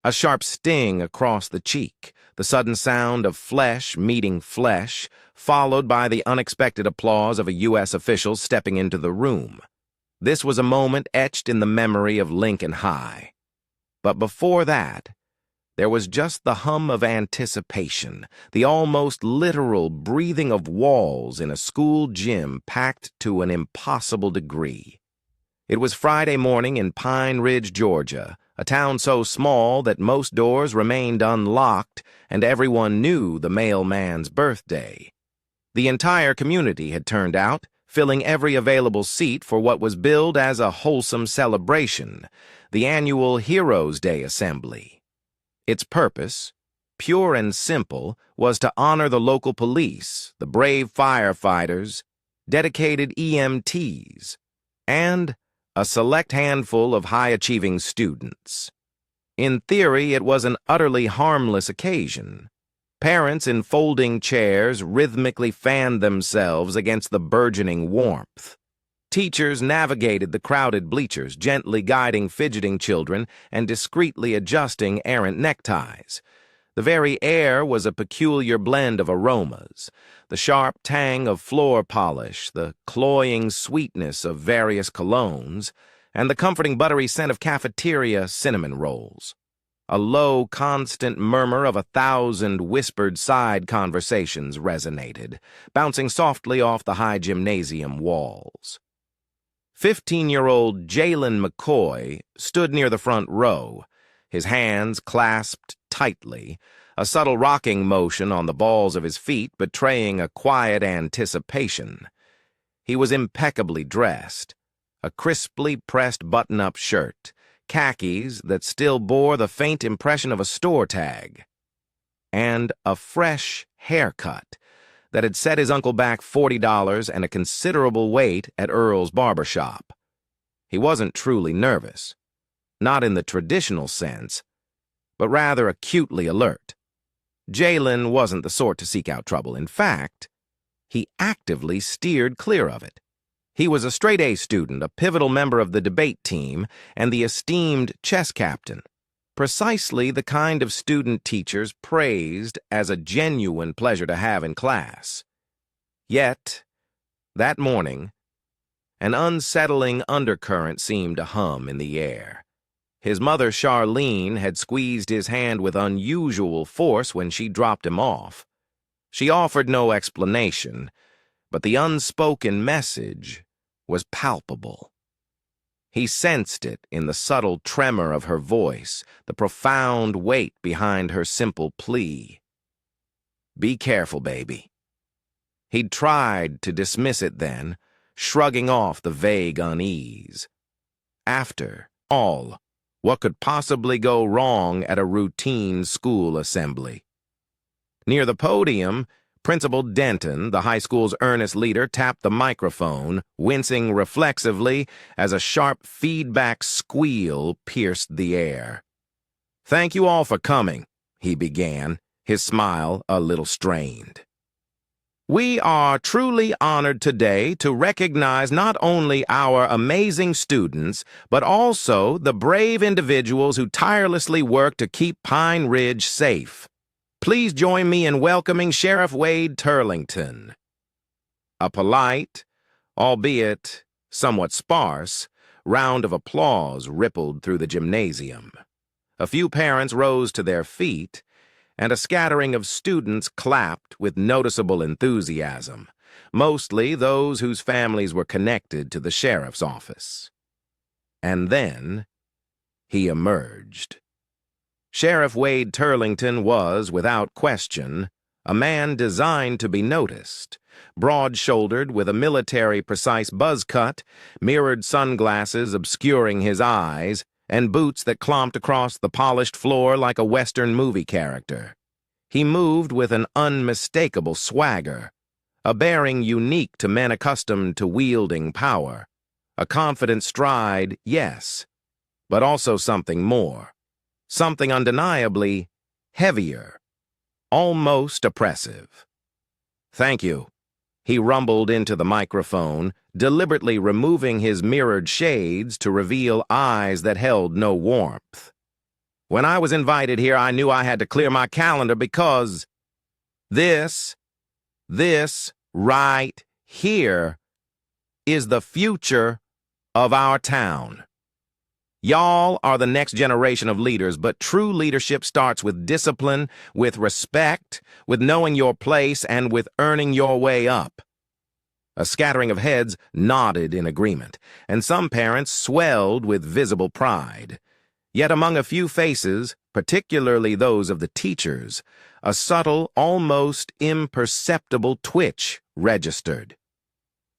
A sharp sting across the cheek, the sudden sound of flesh meeting flesh, followed by the unexpected applause of a U.S. official stepping into the room. This was a moment etched in the memory of Lincoln High. But before that, there was just the hum of anticipation, the almost literal breathing of walls in a school gym packed to an impossible degree. It was Friday morning in Pine Ridge, Georgia, a town so small that most doors remained unlocked and everyone knew the mailman's birthday. The entire community had turned out, filling every available seat for what was billed as a wholesome celebration, the annual Heroes' Day Assembly. Its purpose, pure and simple, was to honor the local police, the brave firefighters, dedicated EMTs, and a select handful of high-achieving students. In theory, it was an utterly harmless occasion. Parents in folding chairs rhythmically fanned themselves against the burgeoning warmth. Teachers navigated the crowded bleachers, gently guiding fidgeting children and discreetly adjusting errant neckties. The very air was a peculiar blend of aromas, the sharp tang of floor polish, the cloying sweetness of various colognes, and the comforting buttery scent of cafeteria cinnamon rolls. A low, constant murmur of 1,000 whispered side conversations resonated, bouncing softly off the high gymnasium walls. 15-year-old Jaylen McCoy stood near the front row, his hands clasped tightly, a subtle rocking motion on the balls of his feet betraying a quiet anticipation. He was impeccably dressed, a crisply pressed button-up shirt, khakis that still bore the faint impression of a store tag, and a fresh haircut that had set his uncle back $40 and a considerable wait at Earl's barbershop. He wasn't truly nervous, not in the traditional sense, but rather acutely alert. Jaylen wasn't the sort to seek out trouble. In fact, he actively steered clear of it. He was a straight-A student, a pivotal member of the debate team, and the esteemed chess captain, precisely the kind of student teachers praised as a genuine pleasure to have in class. Yet, that morning, an unsettling undercurrent seemed to hum in the air. His mother, Charlene, had squeezed his hand with unusual force when she dropped him off. She offered no explanation, but the unspoken message was palpable. He sensed it in the subtle tremor of her voice, the profound weight behind her simple plea. "Be careful, baby." He'd tried to dismiss it then, shrugging off the vague unease. After all, what could possibly go wrong at a routine school assembly? Near the podium, Principal Denton, the high school's earnest leader, tapped the microphone, wincing reflexively as a sharp feedback squeal pierced the air. "Thank you all for coming," he began, his smile a little strained. "We are truly honored today to recognize not only our amazing students, but also the brave individuals who tirelessly work to keep Pine Ridge safe. Please join me in welcoming Sheriff Wade Turlington." A polite, albeit somewhat sparse, round of applause rippled through the gymnasium. A few parents rose to their feet, and a scattering of students clapped with noticeable enthusiasm, mostly those whose families were connected to the sheriff's office. And then he emerged. Sheriff Wade Turlington was, without question, a man designed to be noticed, broad-shouldered with a military-precise buzz cut, mirrored sunglasses obscuring his eyes, and boots that clomped across the polished floor like a Western movie character. He moved with an unmistakable swagger, a bearing unique to men accustomed to wielding power, a confident stride, yes, but also something more. Something undeniably heavier, almost oppressive. "Thank you," he rumbled into the microphone, deliberately removing his mirrored shades to reveal eyes that held no warmth. When I was invited here, I knew I had to clear my calendar because this right here is the future of our town. Y'all are the next generation of leaders, but true leadership starts with discipline, with respect, with knowing your place, and with earning your way up. A scattering of heads nodded in agreement, and some parents swelled with visible pride. Yet among a few faces, particularly those of the teachers, a subtle, almost imperceptible twitch registered.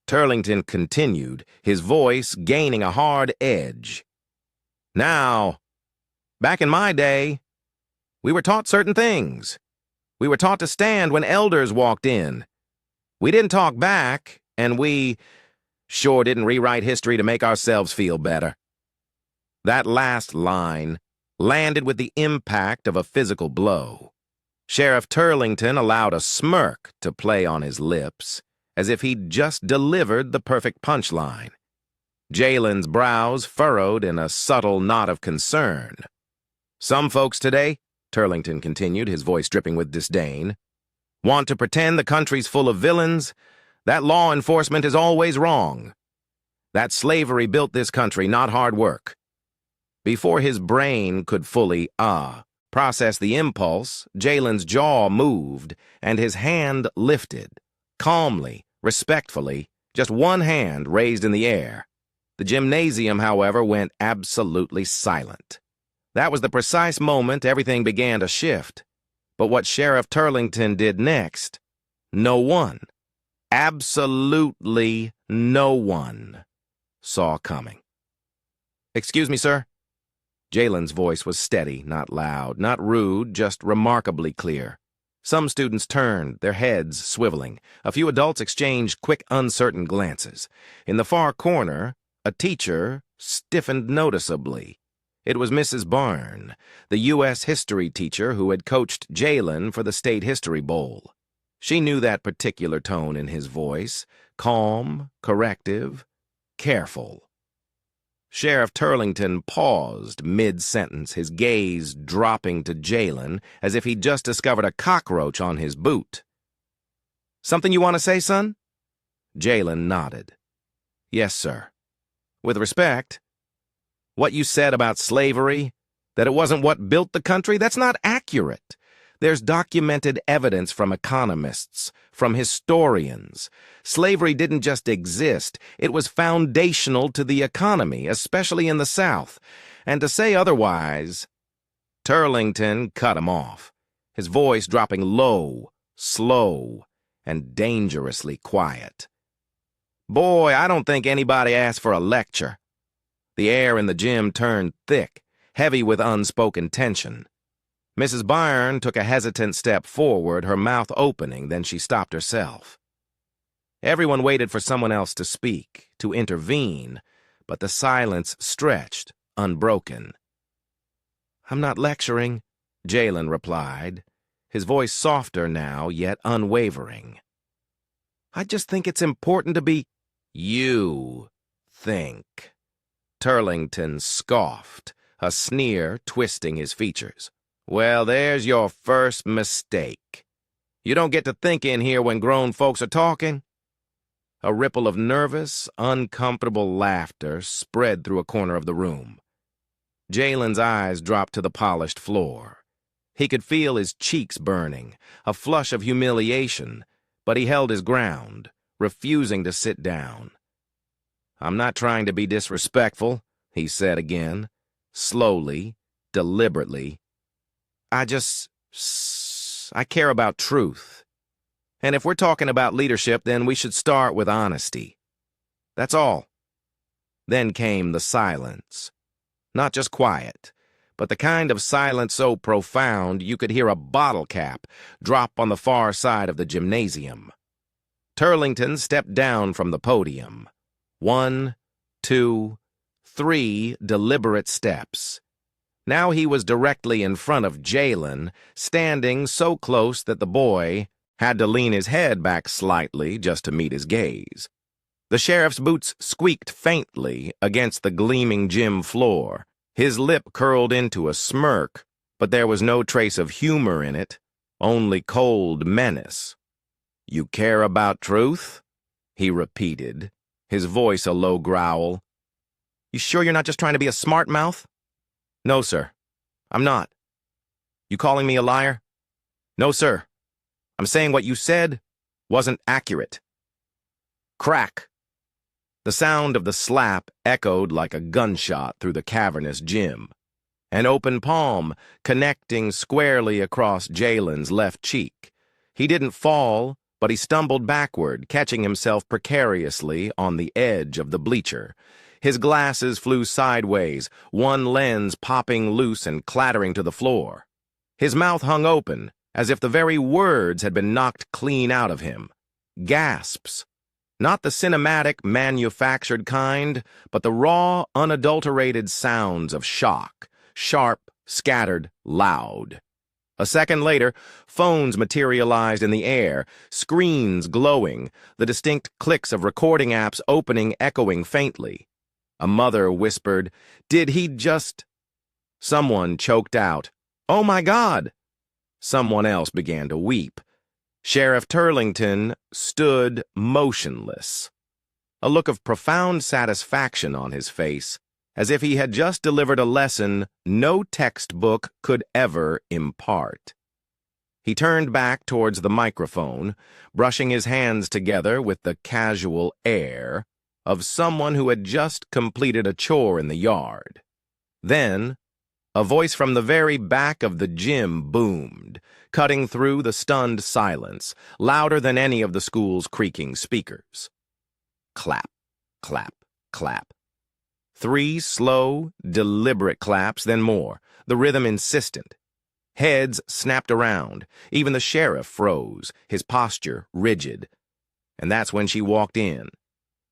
Turlington continued, his voice gaining a hard edge. Now, back in my day, we were taught certain things. We were taught to stand when elders walked in. We didn't talk back, and we sure didn't rewrite history to make ourselves feel better. That last line landed with the impact of a physical blow. Sheriff Turlington allowed a smirk to play on his lips, as if he'd just delivered the perfect punchline. Jaylen's brows furrowed in a subtle knot of concern. Some folks today, Turlington continued, his voice dripping with disdain, want to pretend the country's full of villains, that law enforcement is always wrong. That slavery built this country, not hard work. Before his brain could fully, process the impulse, Jaylen's jaw moved and his hand lifted, calmly, respectfully, just one hand raised in the air. The gymnasium, however, went absolutely silent. That was the precise moment everything began to shift. But what Sheriff Turlington did next, no one, absolutely no one, saw coming. "Excuse me, sir." Jaylen's voice was steady, not loud, not rude, just remarkably clear. Some students turned, their heads swiveling. A few adults exchanged quick, uncertain glances. In the far corner, a teacher stiffened noticeably. It was Mrs. Byrne, the U.S. history teacher who had coached Jaylen for the State History Bowl. She knew that particular tone in his voice, calm, corrective, careful. Sheriff Turlington paused mid-sentence, his gaze dropping to Jaylen as if he'd just discovered a cockroach on his boot. "Something you want to say, son?" Jaylen nodded. "Yes, sir. With respect, what you said about slavery, that it wasn't what built the country, that's not accurate. There's documented evidence from economists, from historians. Slavery didn't just exist, it was foundational to the economy, especially in the South. And to say otherwise..." Turlington cut him off, his voice dropping low, slow, and dangerously quiet. "Boy, I don't think anybody asked for a lecture." The air in the gym turned thick, heavy with unspoken tension. Mrs. Byrne took a hesitant step forward, her mouth opening, then she stopped herself. Everyone waited for someone else to speak, to intervene, but the silence stretched, unbroken. "I'm not lecturing," Jaylen replied, his voice softer now, yet unwavering. "I just think it's important to be—" "You think," Turlington scoffed, a sneer twisting his features. "Well, there's your first mistake. You don't get to think in here when grown folks are talking." A ripple of nervous, uncomfortable laughter spread through a corner of the room. Jaylen's eyes dropped to the polished floor. He could feel his cheeks burning, a flush of humiliation, but he held his ground, refusing to sit down. "I'm not trying to be disrespectful," he said again, slowly, deliberately. I care about truth. And if we're talking about leadership, then we should start with honesty. That's all." Then came the silence. Not just quiet, but the kind of silence so profound you could hear a bottle cap drop on the far side of the gymnasium. Turlington stepped down from the podium. 1, 2, 3 deliberate steps. Now he was directly in front of Jaylen, standing so close that the boy had to lean his head back slightly just to meet his gaze. The sheriff's boots squeaked faintly against the gleaming gym floor. His lip curled into a smirk but there was no trace of humor in it, only cold menace. "You care about truth?" he repeated, his voice a low growl. "You sure you're not just trying to be a smart mouth?" "No, sir. I'm not." "You calling me a liar?" "No, sir. I'm saying what you said wasn't accurate." Crack! The sound of the slap echoed like a gunshot through the cavernous gym. An open palm connecting squarely across Jaylen's left cheek. He didn't fall, but he stumbled backward, catching himself precariously on the edge of the bleacher. His glasses flew sideways, one lens popping loose and clattering to the floor. His mouth hung open, as if the very words had been knocked clean out of him. Gasps. Not the cinematic, manufactured kind, but the raw, unadulterated sounds of shock, sharp, scattered, loud. A second later, phones materialized in the air, screens glowing, the distinct clicks of recording apps opening echoing faintly. A mother whispered, "Did he just—" Someone choked out, "Oh my God!" Someone else began to weep. Sheriff Turlington stood motionless, a look of profound satisfaction on his face, as if he had just delivered a lesson no textbook could ever impart. He turned back towards the microphone, brushing his hands together with the casual air of someone who had just completed a chore in the yard. Then, a voice from the very back of the gym boomed, cutting through the stunned silence, louder than any of the school's creaking speakers. Clap, clap, clap. 3 slow, deliberate claps, then more, the rhythm insistent. Heads snapped around. Even the sheriff froze, his posture rigid. And that's when she walked in.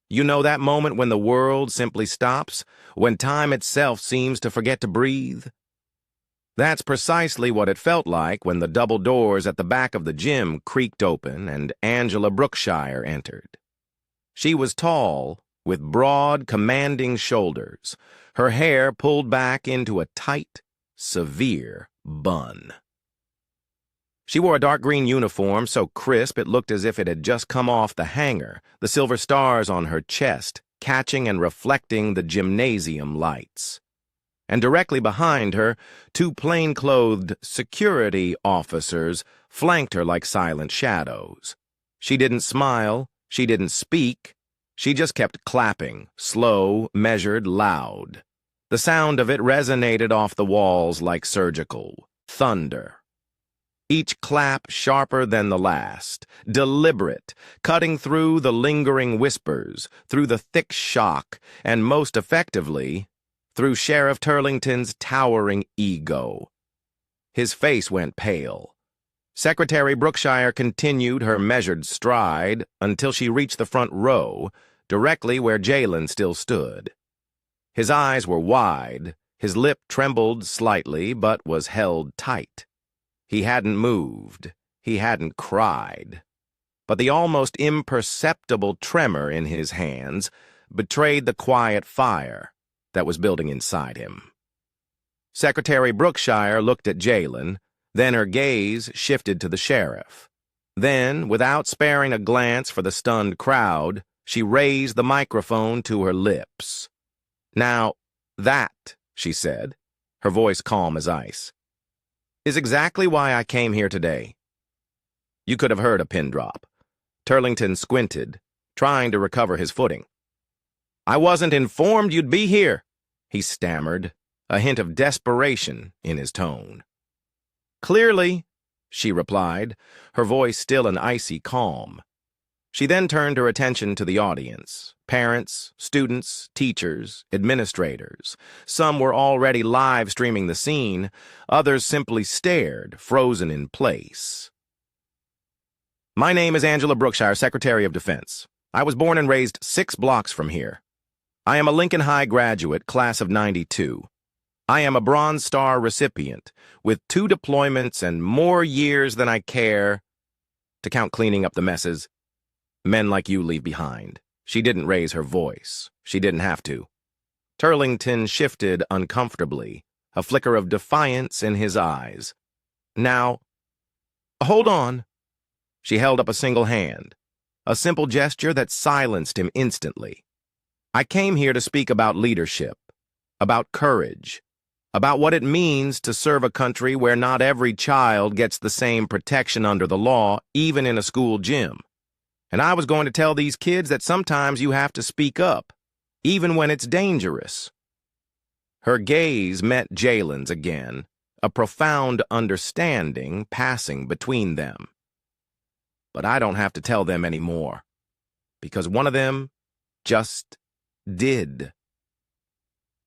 You know that moment when the world simply stops, when time itself seems to forget to breathe? That's precisely what it felt like when the double doors at the back of the gym creaked open and Angela Brookshire entered. She was tall, with broad, commanding shoulders, her hair pulled back into a tight, severe bun. She wore a dark green uniform so crisp it looked as if it had just come off the hanger, the silver stars on her chest catching and reflecting the gymnasium lights. And directly behind her, 2 plain-clothed security officers flanked her like silent shadows. She didn't smile, she didn't speak, she just kept clapping, slow, measured, loud. The sound of it resonated off the walls like surgical thunder. Each clap sharper than the last, deliberate, cutting through the lingering whispers, through the thick shock, and most effectively, through Sheriff Turlington's towering ego. His face went pale. Secretary Brookshire continued her measured stride until she reached the front row, directly where Jaylen still stood. His eyes were wide, his lip trembled slightly but was held tight. He hadn't moved, he hadn't cried. But the almost imperceptible tremor in his hands betrayed the quiet fire that was building inside him. Secretary Brookshire looked at Jaylen, then her gaze shifted to the sheriff. Then, without sparing a glance for the stunned crowd, she raised the microphone to her lips. "Now, that," she said, her voice calm as ice, "is exactly why I came here today." You could have heard a pin drop. Turlington squinted, trying to recover his footing. "I wasn't informed you'd be here," he stammered, a hint of desperation in his tone. "Clearly," she replied, her voice still an icy calm. She then turned her attention to the audience. Parents, students, teachers, administrators. Some were already live streaming the scene, others simply stared, frozen in place. "My name is Angela Brookshire, Secretary of Defense. I was born and raised 6 blocks from here. I am a Lincoln High graduate, class of '92. I am a Bronze Star recipient, with 2 deployments and more years than I care to count cleaning up the messes men like you leave behind." She didn't raise her voice. She didn't have to. Turlington shifted uncomfortably, a flicker of defiance in his eyes. "Now, hold on." She held up a single hand, a simple gesture that silenced him instantly. "I came here to speak about leadership, about courage, about what it means to serve a country where not every child gets the same protection under the law, even in a school gym. And I was going to tell these kids that sometimes you have to speak up, even when it's dangerous." Her gaze met Jaylen's again, a profound understanding passing between them. "But I don't have to tell them anymore, because one of them just did."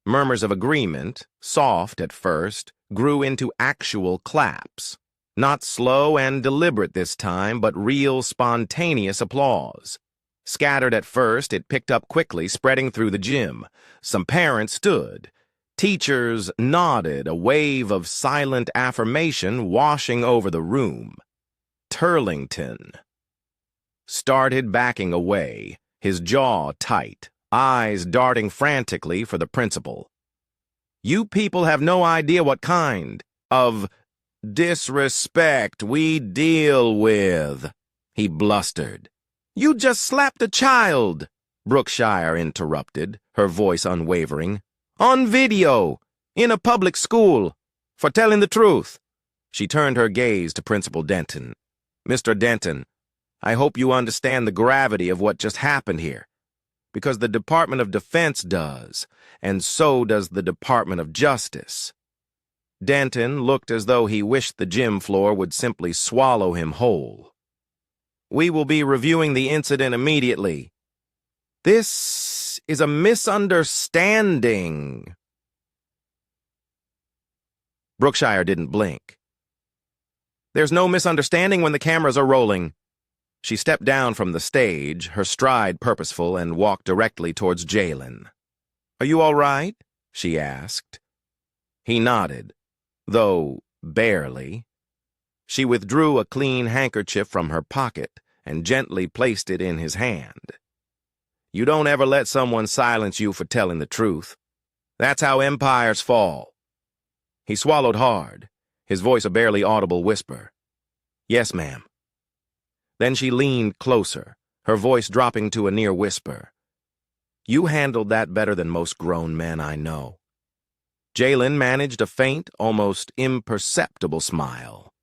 Murmurs of agreement, soft at first, grew into actual claps. Not slow and deliberate this time, but real spontaneous applause. Scattered at first, it picked up quickly, spreading through the gym. Some parents stood. Teachers nodded, a wave of silent affirmation washing over the room. Turlington started backing away, his jaw tight, eyes darting frantically for the principal. "You people have no idea what kind of disrespect we deal with," he blustered. "You just slapped a child," Brookshire interrupted, her voice unwavering. "On video, in a public school, for telling the truth." She turned her gaze to Principal Denton. "Mr. Denton, I hope you understand the gravity of what just happened here, because the Department of Defense does, and so does the Department of Justice." Denton looked as though he wished the gym floor would simply swallow him whole. "We will be reviewing the incident immediately. This is a misunderstanding." Brookshire didn't blink. "There's no misunderstanding when the cameras are rolling." She stepped down from the stage, her stride purposeful, and walked directly towards Jaylen. "Are you all right?" she asked. He nodded, though barely. She withdrew a clean handkerchief from her pocket and gently placed it in his hand. "You don't ever let someone silence you for telling the truth. That's how empires fall." He swallowed hard, his voice a barely audible whisper. "Yes, ma'am." Then she leaned closer, her voice dropping to a near whisper. "You handled that better than most grown men I know." Jaylen managed a faint, almost imperceptible smile.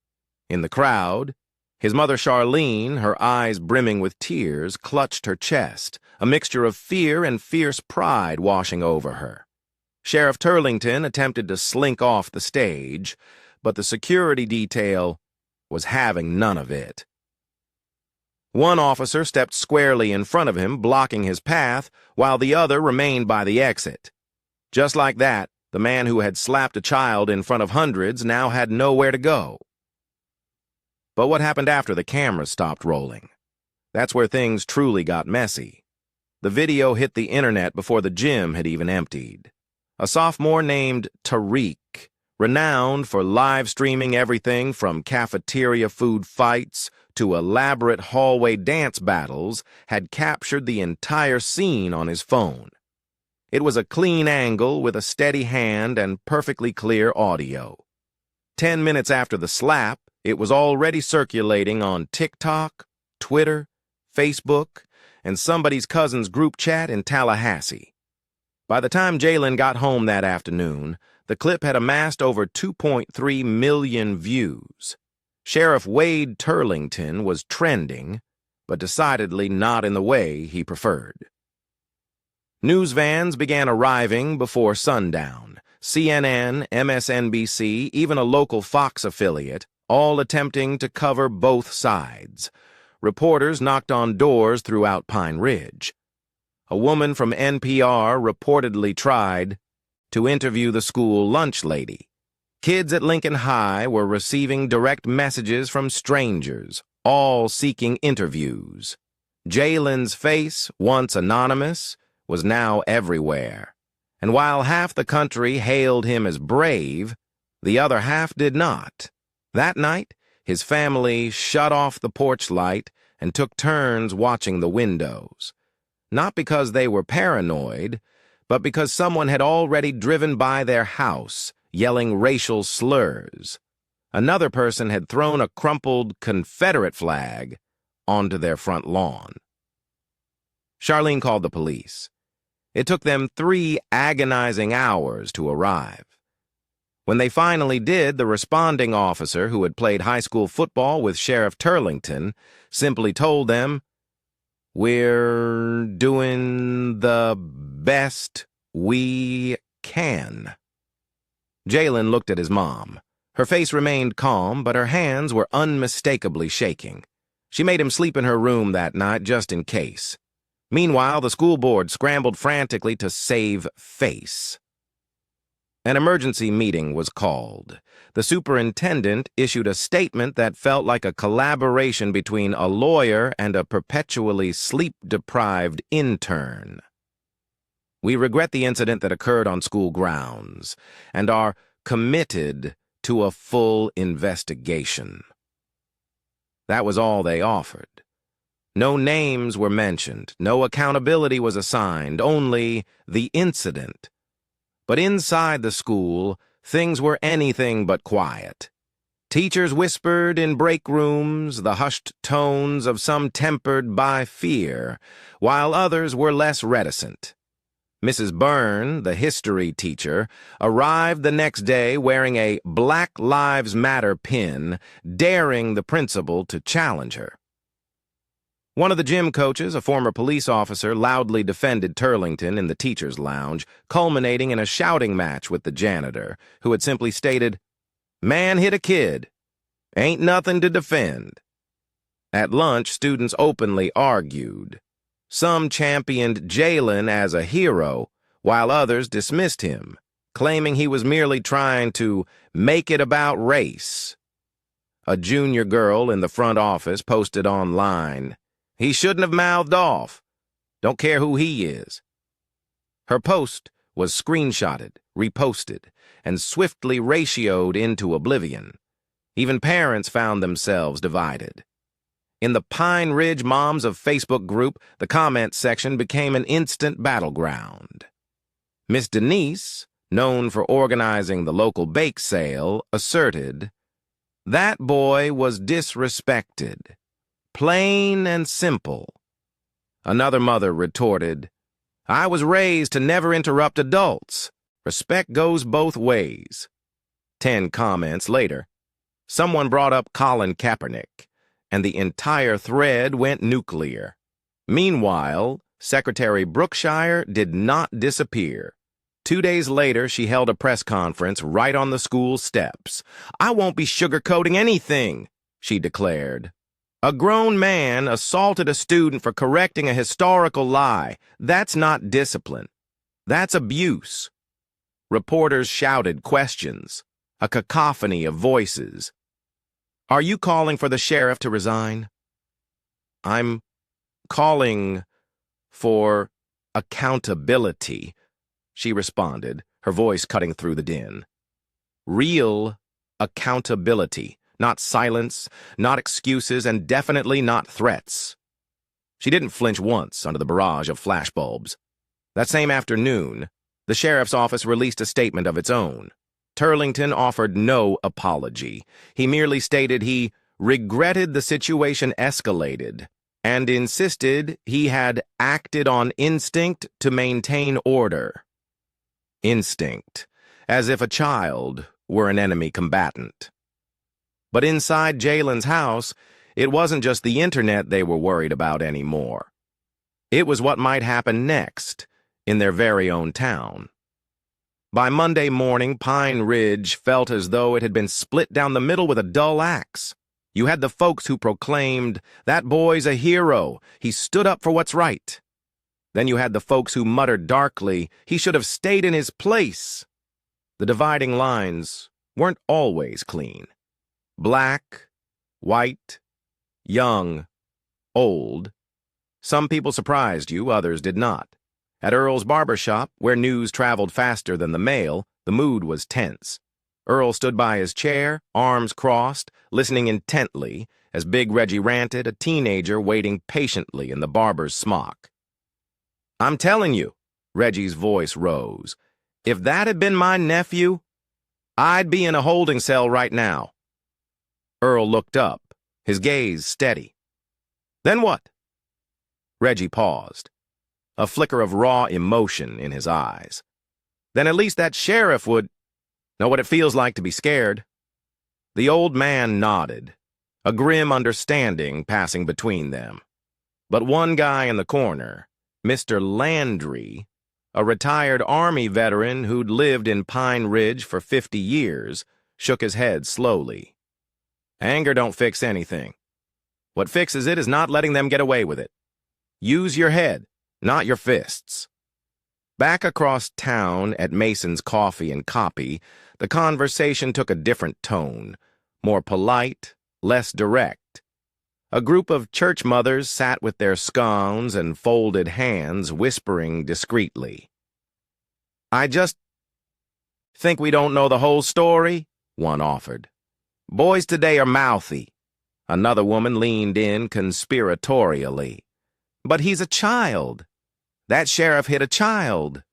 In the crowd, his mother Charlene, her eyes brimming with tears, clutched her chest, a mixture of fear and fierce pride washing over her. Sheriff Turlington attempted to slink off the stage, but the security detail was having none of it. One officer stepped squarely in front of him, blocking his path, while the other remained by the exit. Just like that, the man who had slapped a child in front of hundreds now had nowhere to go. But what happened after the cameras stopped rolling? That's where things truly got messy. The video hit the internet before the gym had even emptied. A sophomore named Tariq, renowned for live streaming everything from cafeteria food fights to elaborate hallway dance battles, had captured the entire scene on his phone. It was a clean angle with a steady hand and perfectly clear audio. 10 minutes after the slap, it was already circulating on TikTok, Twitter, Facebook, and somebody's cousin's group chat in Tallahassee. By the time Jaylen got home that afternoon, the clip had amassed over 2.3 million views. Sheriff Wade Turlington was trending, but decidedly not in the way he preferred. News vans began arriving before sundown. CNN, MSNBC, even a local Fox affiliate, all attempting to cover both sides. Reporters knocked on doors throughout Pine Ridge. A woman from NPR reportedly tried to interview the school lunch lady. Kids at Lincoln High were receiving direct messages from strangers, all seeking interviews. Jaylen's face, once anonymous, was now everywhere. And while half the country hailed him as brave, the other half did not. That night, his family shut off the porch light and took turns watching the windows. Not because they were paranoid, but because someone had already driven by their house, yelling racial slurs. Another person had thrown a crumpled Confederate flag onto their front lawn. Charlene called the police. It took them 3 agonizing hours to arrive. When they finally did, the responding officer, who had played high school football with Sheriff Turlington, simply told them, "We're doing the best we can." Jaylen looked at his mom. Her face remained calm, but her hands were unmistakably shaking. She made him sleep in her room that night just in case. Meanwhile, the school board scrambled frantically to save face. An emergency meeting was called. The superintendent issued a statement that felt like a collaboration between a lawyer and a perpetually sleep-deprived intern. "We regret the incident that occurred on school grounds and are committed to a full investigation." That was all they offered. No names were mentioned, no accountability was assigned, only the incident. But inside the school, things were anything but quiet. Teachers whispered in break rooms, the hushed tones of some tempered by fear, while others were less reticent. Mrs. Byrne, the history teacher, arrived the next day wearing a Black Lives Matter pin, daring the principal to challenge her. One of the gym coaches, a former police officer, loudly defended Turlington in the teacher's lounge, culminating in a shouting match with the janitor, who had simply stated, "Man hit a kid. Ain't nothing to defend." At lunch, students openly argued. Some championed Jaylen as a hero, while others dismissed him, claiming he was merely trying to make it about race. A junior girl in the front office posted online, "He shouldn't have mouthed off. Don't care who he is." Her post was screenshotted, reposted, and swiftly ratioed into oblivion. Even parents found themselves divided. In the Pine Ridge Moms of Facebook group, the comment section became an instant battleground. Miss Denise, known for organizing the local bake sale, asserted, "That boy was disrespected. Plain and simple." Another mother retorted, "I was raised to never interrupt adults. Respect goes both ways." 10 comments later, someone brought up Colin Kaepernick, and the entire thread went nuclear. Meanwhile, Secretary Brookshire did not disappear. 2 days later, she held a press conference right on the school steps. "I won't be sugarcoating anything," she declared. "A grown man assaulted a student for correcting a historical lie. That's not discipline. That's abuse." Reporters shouted questions, a cacophony of voices. "Are you calling for the sheriff to resign?" "I'm calling for accountability," she responded, her voice cutting through the din. "Real accountability, not silence, not excuses, and definitely not threats." She didn't flinch once under the barrage of flashbulbs. That same afternoon, the sheriff's office released a statement of its own. Turlington offered no apology. He merely stated he regretted the situation escalated and insisted he had acted on instinct to maintain order. Instinct, as if a child were an enemy combatant. But inside Jaylen's house, it wasn't just the internet they were worried about anymore. It was what might happen next in their very own town. By Monday morning, Pine Ridge felt as though it had been split down the middle with a dull axe. You had the folks who proclaimed, "That boy's a hero. He stood up for what's right." Then you had the folks who muttered darkly, "He should have stayed in his place." The dividing lines weren't always clean. Black, white, young, old. Some people surprised you, others did not. At Earl's barber shop, where news traveled faster than the mail, the mood was tense. Earl stood by his chair, arms crossed, listening intently, as Big Reggie ranted, a teenager waiting patiently in the barber's smock. "I'm telling you," Reggie's voice rose, "if that had been my nephew..." I'd be in a holding cell right now. Earl looked up, his gaze steady. Then what? Reggie paused, a flicker of raw emotion in his eyes. Then at least that sheriff would know what it feels like to be scared. The old man nodded, a grim understanding passing between them. But one guy in the corner, Mr. Landry, a retired Army veteran who'd lived in Pine Ridge for 50 years, shook his head slowly. Anger don't fix anything. What fixes it is not letting them get away with it. Use your head, not your fists. Back across town at Mason's Coffee and Copy, the conversation took a different tone, more polite, less direct. A group of church mothers sat with their scones and folded hands, whispering discreetly. I just think we don't know the whole story, one offered. Boys today are mouthy. Another woman leaned in conspiratorially. But he's a child. That sheriff hit a child.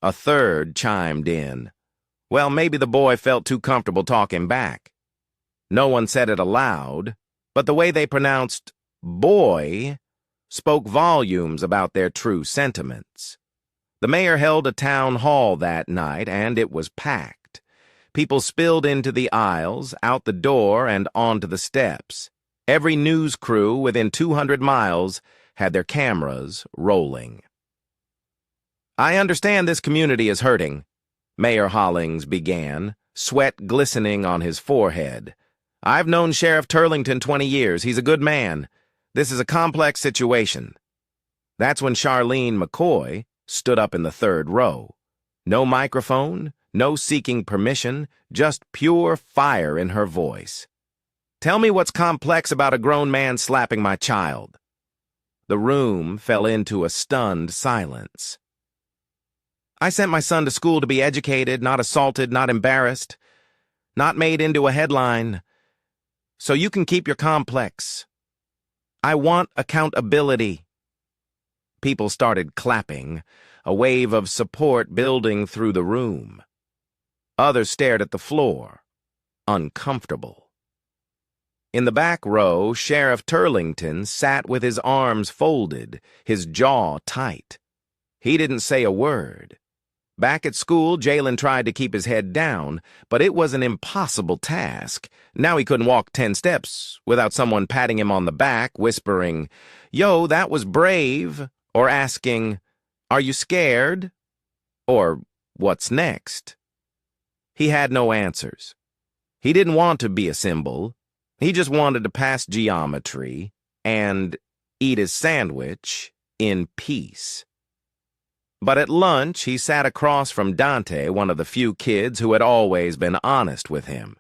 A third chimed in. Well, maybe the boy felt too comfortable talking back. No one said it aloud, but the way they pronounced boy spoke volumes about their true sentiments. The mayor held a town hall that night, and it was packed. People spilled into the aisles, out the door, and onto the steps. Every news crew within 200 miles had their cameras rolling. I understand this community is hurting, Mayor Hollings began, sweat glistening on his forehead. I've known Sheriff Turlington 20 years. He's a good man. This is a complex situation. That's when Jaylen McCoy stood up in the third row. No microphone, no seeking permission, just pure fire in her voice. Tell me what's complex about a grown man slapping my child. The room fell into a stunned silence. I sent my son to school to be educated, not assaulted, not embarrassed, not made into a headline. So you can keep your complex. I want accountability. People started clapping, a wave of support building through the room. Others stared at the floor, uncomfortable. In the back row, Sheriff Turlington sat with his arms folded, his jaw tight. He didn't say a word. Back at school, Jaylen tried to keep his head down, but it was an impossible task. Now he couldn't walk 10 steps without someone patting him on the back, whispering, "Yo, that was brave," or asking, "Are you scared?" Or, "What's next?" He had no answers. He didn't want to be a symbol. He just wanted to pass geometry and eat his sandwich in peace. But at lunch, he sat across from Dante, one of the few kids who had always been honest with him.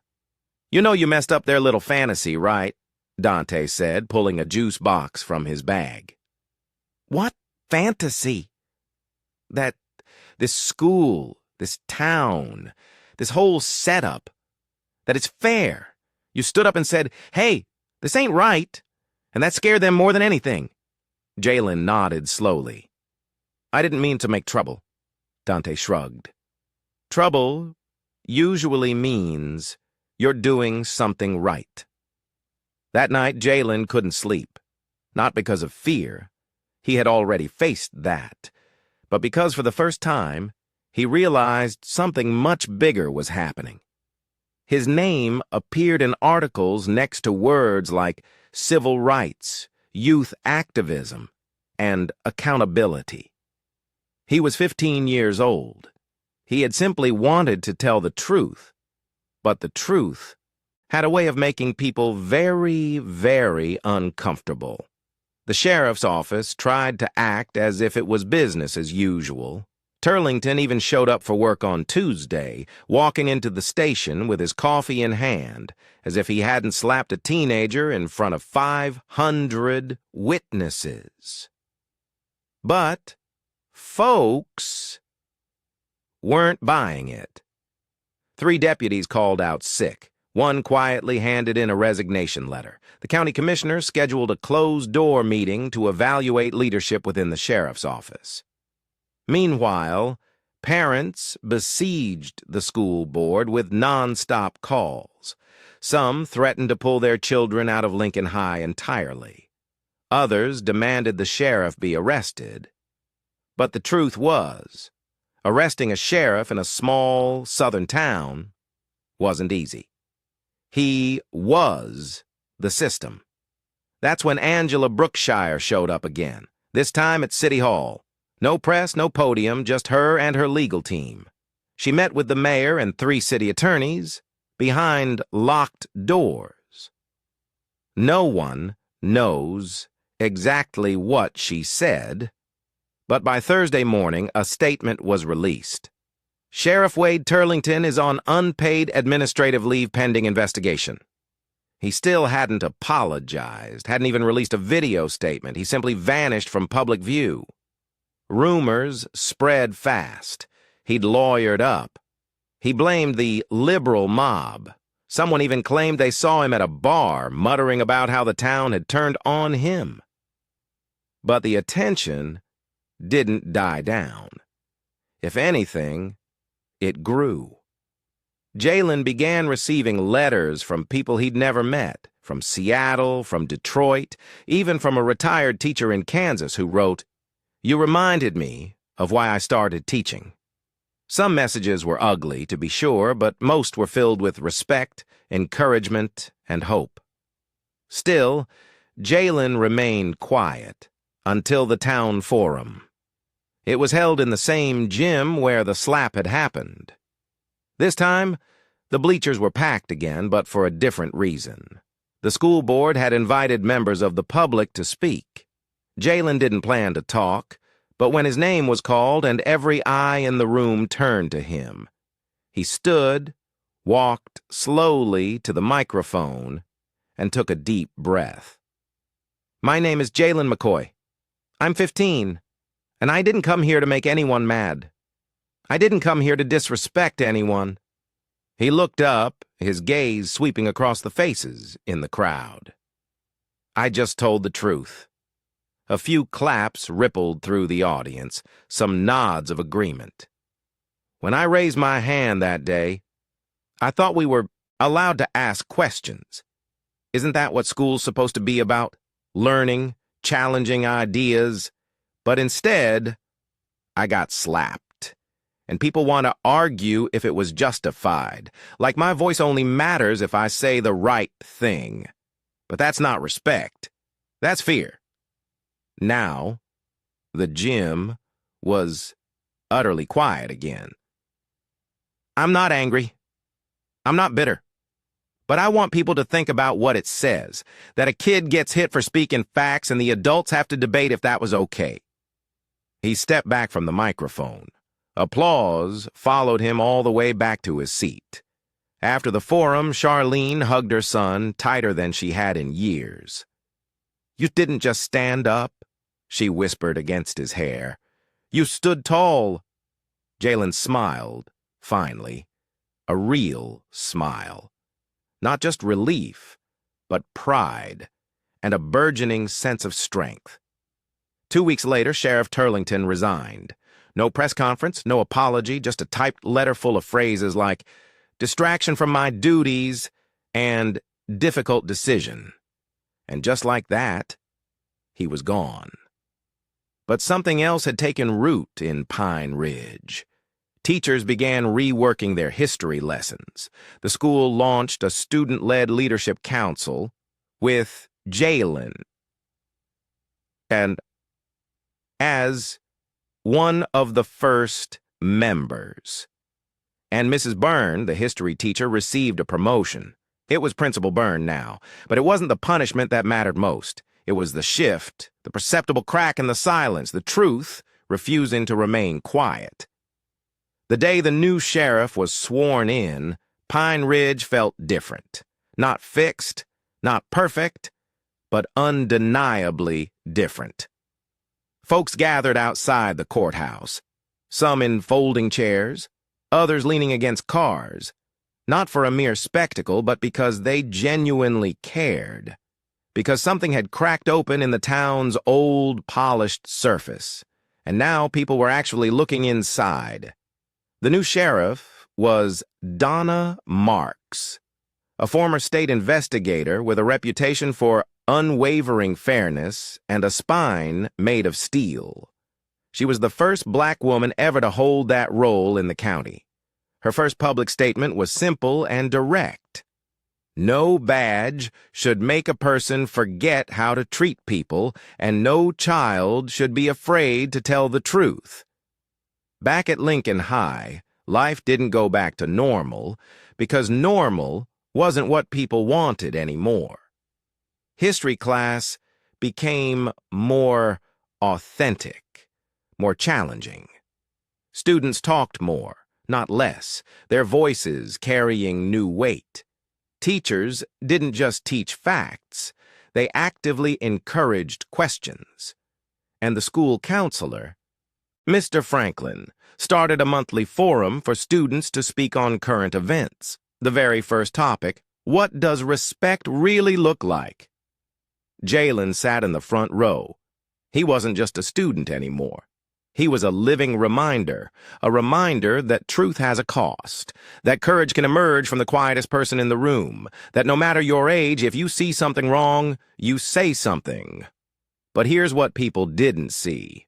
You know you messed up their little fantasy, right? Dante said, pulling a juice box from his bag. What fantasy? That this school, this town, this whole setup, that it's fair. You stood up and said, hey, this ain't right, and that scared them more than anything. Jaylen nodded slowly. I didn't mean to make trouble, Dante shrugged. Trouble usually means you're doing something right. That night, Jaylen couldn't sleep, not because of fear. He had already faced that, but because for the first time, he realized something much bigger was happening. His name appeared in articles next to words like civil rights, youth activism, and accountability. He was 15 years old. He had simply wanted to tell the truth, but the truth had a way of making people very, very uncomfortable. The sheriff's office tried to act as if it was business as usual. Turlington even showed up for work on Tuesday, walking into the station with his coffee in hand, as if he hadn't slapped a teenager in front of 500 witnesses. But folks weren't buying it. 3 deputies called out sick. One quietly handed in a resignation letter. The county commissioner scheduled a closed-door meeting to evaluate leadership within the sheriff's office. Meanwhile, Parents besieged the school board with nonstop calls. Some threatened to pull their children out of Lincoln High entirely. Others demanded the sheriff be arrested. But the truth was, arresting a sheriff in a small southern town wasn't easy. He was the system. That's when Angela Brookshire showed up again, this time at City Hall. No press, no podium, just her and her legal team. She met with the mayor and 3 city attorneys behind locked doors. No one knows exactly what she said, but by Thursday morning, a statement was released. Sheriff Wade Turlington is on unpaid administrative leave pending investigation. He still hadn't apologized, hadn't even released a video statement. He simply vanished from public view. Rumors spread fast. He'd lawyered up. He blamed the liberal mob. Someone even claimed they saw him at a bar, muttering about how the town had turned on him. But the attention didn't die down. If anything, it grew. Jaylen began receiving letters from people he'd never met, from Seattle, from Detroit, even from a retired teacher in Kansas who wrote, "You reminded me of why I started teaching." Some messages were ugly, to be sure, but most were filled with respect, encouragement, and hope. Still, Jaylen remained quiet until the town forum. It was held in the same gym where the slap had happened. This time, the bleachers were packed again, but for a different reason. The school board had invited members of the public to speak. Jaylen didn't plan to talk, but when his name was called and every eye in the room turned to him, he stood, walked slowly to the microphone, and took a deep breath. "My name is Jaylen McCoy. I'm 15, and I didn't come here to make anyone mad. I didn't come here to disrespect anyone." He looked up, his gaze sweeping across the faces in the crowd. "I just told the truth." A few claps rippled through the audience, some nods of agreement. "When I raised my hand that day, I thought we were allowed to ask questions. Isn't that what school's supposed to be about? Learning, challenging ideas. But instead, I got slapped. And people want to argue if it was justified, like my voice only matters if I say the right thing. But that's not respect. That's fear." Now, the gym was utterly quiet again. "I'm not angry. I'm not bitter. But I want people to think about what it says, that a kid gets hit for speaking facts and the adults have to debate if that was okay." He stepped back from the microphone. Applause followed him all the way back to his seat. After the forum, Charlene hugged her son tighter than she had in years. "You didn't just stand up," she whispered against his hair. "You stood tall." Jaylen smiled, finally. A real smile. Not just relief, but pride, and a burgeoning sense of strength. 2 weeks later, Sheriff Turlington resigned. No press conference, no apology, just a typed letter full of phrases like, "distraction from my duties," and "difficult decision." And just like that, he was gone. But something else had taken root in Pine Ridge. Teachers began reworking their history lessons. The school launched a student-led leadership council with Jaylen. And as one of the first members. And Mrs. Byrne, the history teacher, received a promotion. It was Principal Byrne now, but it wasn't the punishment that mattered most. It was the shift, the perceptible crack in the silence, the truth refusing to remain quiet. The day the new sheriff was sworn in, Pine Ridge felt different. Not fixed, not perfect, but undeniably different. Folks gathered outside the courthouse, some in folding chairs, others leaning against cars, not for a mere spectacle, but because they genuinely cared, because something had cracked open in the town's old, polished surface, and now people were actually looking inside, The new sheriff was Donna Marks, a former state investigator with a reputation for unwavering fairness and a spine made of steel. She was the first black woman ever to hold that role in the county. Her first public statement was simple and direct. No badge should make a person forget how to treat people, and no child should be afraid to tell the truth. Back at Lincoln High, life didn't go back to normal because normal wasn't what people wanted anymore. History class became more authentic, more challenging. Students talked more, not less, their voices carrying new weight. Teachers didn't just teach facts, they actively encouraged questions. And the school counselor, Mr. Franklin, started a monthly forum for students to speak on current events. The very first topic, what does respect really look like? Jaylen sat in the front row. He wasn't just a student anymore. He was a living reminder, a reminder that truth has a cost, that courage can emerge from the quietest person in the room, that no matter your age, if you see something wrong, you say something. But here's what people didn't see.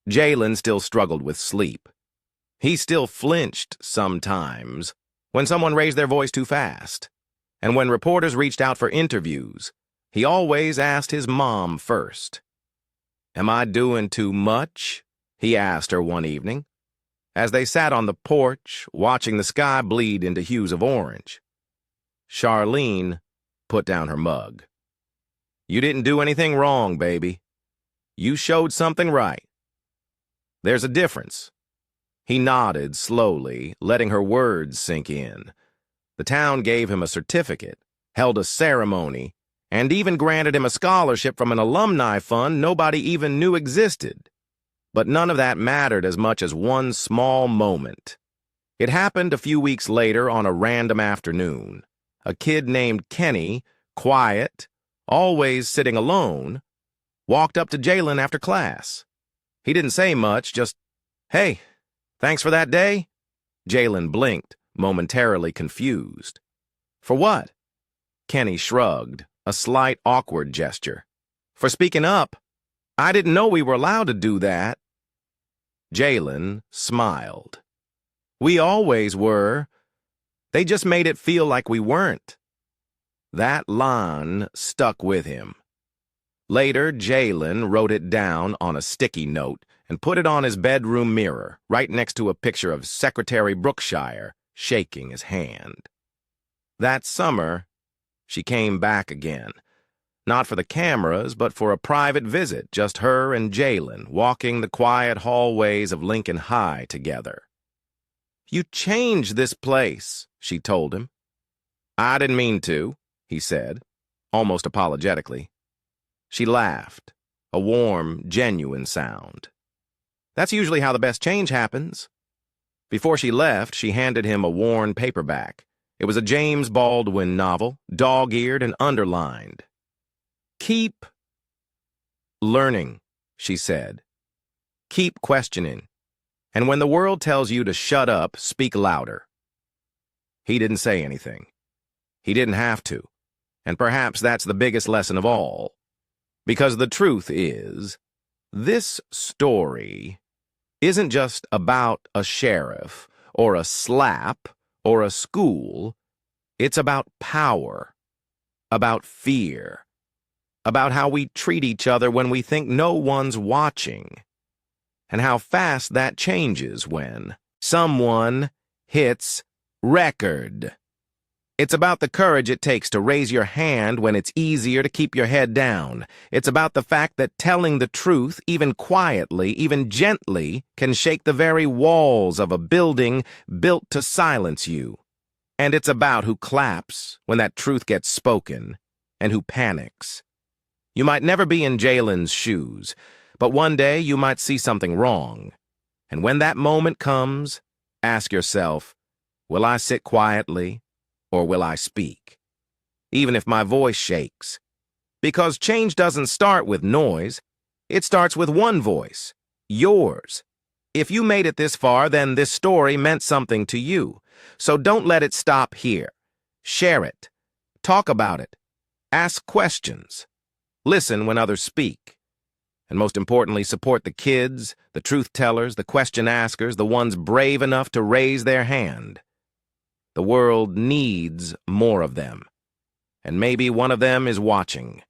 Jaylen still struggled with sleep. He still flinched sometimes when someone raised their voice too fast. And when reporters reached out for interviews, he always asked his mom first. "Am I doing too much?" he asked her one evening, as they sat on the porch watching the sky bleed into hues of orange. Charlene put down her mug. "You didn't do anything wrong, baby. You showed something right. There's a difference." He nodded slowly, letting her words sink in. The town gave him a certificate, held a ceremony, and even granted him a scholarship from an alumni fund nobody even knew existed. But none of that mattered as much as one small moment. It happened a few weeks later on a random afternoon. A kid named Kenny, quiet, always sitting alone, walked up to Jaylen after class. He didn't say much, just, "Hey, thanks for that day?" Jaylen blinked, momentarily confused. "For what?" Kenny shrugged, a slight awkward gesture. "For speaking up. I didn't know we were allowed to do that." Jaylen smiled. "We always were. They just made it feel like we weren't." That line stuck with him. Later, Jaylen wrote it down on a sticky note and put it on his bedroom mirror, right next to a picture of Secretary Brookshire shaking his hand. That summer, she came back again. Not for the cameras, but for a private visit, just her and Jaylen walking the quiet hallways of Lincoln High together. "You changed this place," she told him. "I didn't mean to," he said, almost apologetically. She laughed, a warm, genuine sound. "That's usually how the best change happens." Before she left, she handed him a worn paperback. It was a James Baldwin novel, dog-eared and underlined. "Keep learning," she said. "Keep questioning. And when the world tells you to shut up, speak louder." He didn't say anything. He didn't have to. And perhaps that's the biggest lesson of all. Because the truth is, this story isn't just about a sheriff or a slap or a school. It's about power, about fear, about how we treat each other when we think no one's watching, and how fast that changes when someone hits record. It's about the courage it takes to raise your hand when it's easier to keep your head down. It's about the fact that telling the truth, even quietly, even gently, can shake the very walls of a building built to silence you. And it's about who claps when that truth gets spoken, and who panics. You might never be in Jaylen's shoes, but one day you might see something wrong. And when that moment comes, ask yourself, will I sit quietly, or will I speak? Even if my voice shakes. Because change doesn't start with noise. It starts with one voice, yours. If you made it this far, then this story meant something to you. So don't let it stop here. Share it. Talk about it. Ask questions. Listen when others speak. And most importantly, support the kids, the truth tellers, the question askers, the ones brave enough to raise their hand. The world needs more of them. And maybe one of them is watching.